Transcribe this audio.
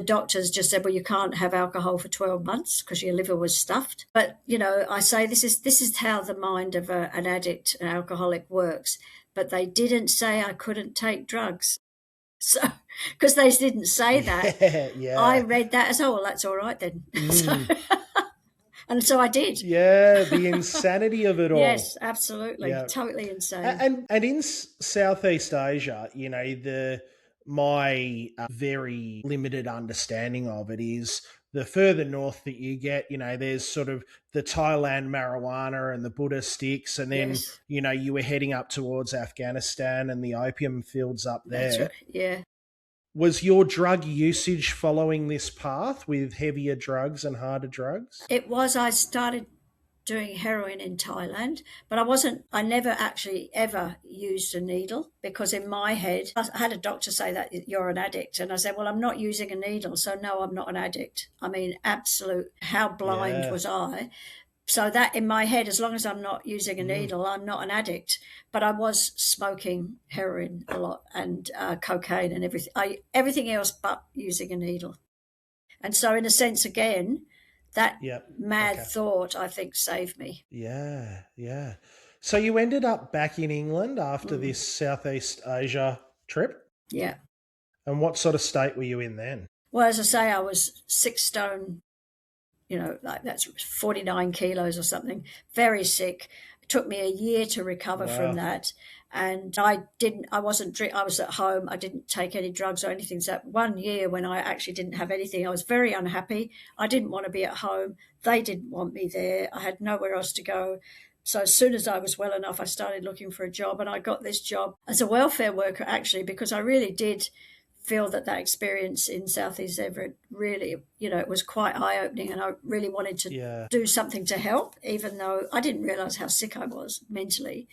doctors just said, well, you can't have alcohol for 12 months because your liver was stuffed. But, I say this is how the mind of an addict, an alcoholic works. But they didn't say I couldn't take drugs. So, because they didn't say that, I read that as, oh, well, that's all right then. And so I did. Yeah, the insanity of it all. Yes, absolutely. Yeah. Totally insane. And in Southeast Asia, my very limited understanding of it is the further north that you get, there's sort of the Thailand marijuana and the Buddha sticks. And then, Yes. You were heading up towards Afghanistan and the opium fields up there. That's right. Yeah. Was your drug usage following this path with heavier drugs and harder drugs? It was. I started doing heroin in Thailand, but I never actually ever used a needle because in my head, I had a doctor say that you're an addict. And I said, well, I'm not using a needle. So no, I'm not an addict. I mean, absolute, how blind was I? So that in my head, as long as I'm not using a needle, I'm not an addict. But I was smoking heroin a lot and cocaine and everything else but using a needle. And so in a sense, again, that mad thought, I think, saved me. Yeah, yeah. So you ended up back in England after this Southeast Asia trip? Yeah. And what sort of state were you in then? Well, as I say, I was 6 stone, like that's 49 kilos or something, very sick. It took me a year to recover from that. And I was at home. I didn't take any drugs or anything. So that 1 year when I actually didn't have anything, I was very unhappy. I didn't want to be at home. They didn't want me there. I had nowhere else to go. So as soon as I was well enough, I started looking for a job, and I got this job as a welfare worker, actually, because I really did feel that experience in Southeast Everett really, it was quite eye-opening, and I really wanted to do something to help, even though I didn't realise how sick I was mentally.